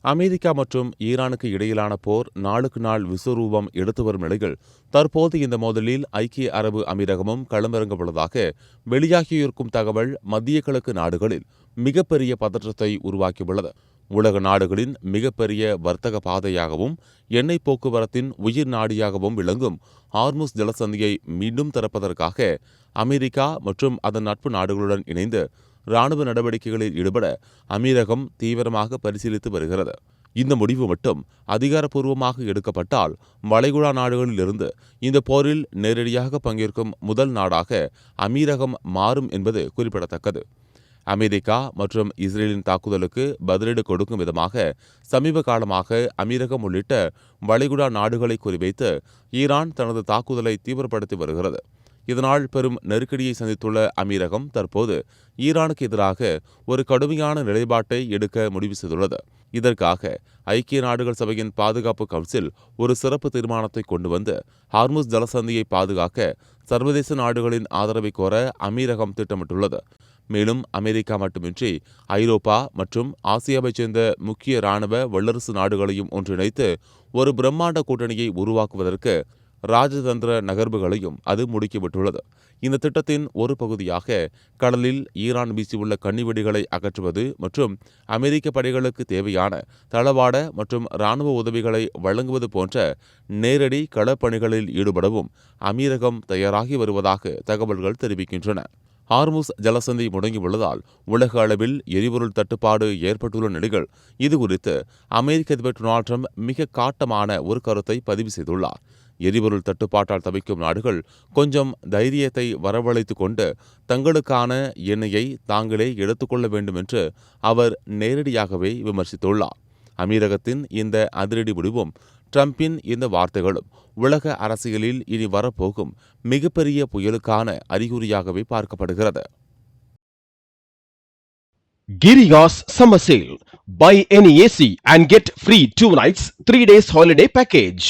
America மற்றும் ஈரானுக்கு இடையிலான போர் நாளுக்கு நாள் விஸ்வரூபம் எடுத்து வரும் நிலையில் தற்போது இந்த மோதலில் ஐக்கிய அரபு அமீரகமும் களமிறங்கவுள்ளதாக வெளியாகியிருக்கும் தகவல் மத்திய கிழக்கு நாடுகளில் மிகப்பெரிய பதற்றத்தை உருவாக்கியுள்ளது. உலக நாடுகளின் மிகப்பெரிய வர்த்தக பாதையாகவும் எண்ணெய் போக்குவரத்தின் உயிர் நாடியாகவும் விளங்கும் ஹார்முஸ் ஜலசந்தியை மீண்டும் திறப்பதற்காக அமெரிக்கா மற்றும் அதன் நட்பு நாடுகளுடன் இணைந்து ராணுவ நடவடிக்கைகளில் ஈடுபட அமீரகம் தீவிரமாக பரிசீலித்து வருகிறது. இந்த முடிவு மட்டும் அதிகாரப்பூர்வமாக எடுக்கப்பட்டால் வளைகுடா நாடுகளில் இருந்து இந்த போரில் நேரடியாக பங்கேற்கும் முதல் நாடாக அமீரகம் மாறும் என்பது குறிப்பிடத்தக்கது. அமெரிக்கா மற்றும் இஸ்ரேலின் தாக்குதலுக்கு பதிலடி கொடுக்கும் விதமாக சமீப காலமாக அமீரகம் உள்ளிட்ட வளைகுடா நாடுகளை குறிவைத்து ஈரான் தனது தாக்குதலை தீவிரப்படுத்தி வருகிறது. இதனால் பெரும் நெருக்கடியை சந்தித்துள்ள அமீரகம் தற்போது ஈரானுக்கு எதிராக ஒரு கடுமையான நிலைப்பாட்டை எடுக்க முடிவு செய்துள்ளது. இதற்காக ஐக்கிய நாடுகள் சபையின் பாதுகாப்பு கவுன்சில் ஒரு சிறப்பு தீர்மானத்தை கொண்டு வந்து ஹார்முஸ் ஜலசந்தியை பாதுகாக்க சர்வதேச நாடுகளின் ஆதரவை கோர அமீரகம் திட்டமிட்டுள்ளது. மேலும் அமெரிக்கா மட்டுமின்றி ஐரோப்பா மற்றும் ஆசியாவைச் சேர்ந்த முக்கிய இராணுவ வல்லரசு நாடுகளையும் ஒன்றிணைத்து ஒரு பிரம்மாண்ட கூட்டணியை உருவாக்குவதற்கு ராஜதந்திர நகர்வுகளையும் அது முடுக்கிவிட்டுள்ளது. இந்த திட்டத்தின் ஒரு பகுதியாக கடலில் ஈரான் வீசியுள்ள கன்னிவெடிகளை அகற்றுவது மற்றும் அமெரிக்க படைகளுக்கு தேவையான தளவாட மற்றும் இராணுவ உதவிகளை வழங்குவது போன்ற நேரடி களப்பணிகளில் ஈடுபடவும் அமீரகம் தயாராகி வருவதாக தகவல்கள் தெரிவிக்கின்றன. ஹார்முஸ் ஜலசந்தி முடங்கியுள்ளதால் உலக அளவில் எரிபொருள் தட்டுப்பாடு ஏற்பட்டுள்ள நிலையில் இதுகுறித்து அமெரிக்க அதிபர் டொனால்ட் ட்ரம்ப் மிக காட்டமான ஒரு கருத்தை பதிவு செய்துள்ளார். எரிபொருள் தட்டுப்பாட்டால் தவிக்கும் நாடுகள் கொஞ்சம் தைரியத்தை வரவழைத்துக் கொண்டு தங்களுக்கான எண்ணெயை தாங்களே எடுத்துக்கொள்ள வேண்டும் என்று அவர் நேரடியாகவே விமர்சித்துள்ளார். அமீரகத்தின் இந்த அதிரடி முடிவும் ட்ரம்பின் இந்த வார்த்தைகளும் உலக அரசியலில் இனி வரப்போகும் மிகப்பெரிய புயலுக்கான அறிகுறியாகவே பார்க்கப்படுகிறது. Giriya's Summer Sale. Buy any AC and get free 2 nights, 3 days holiday package.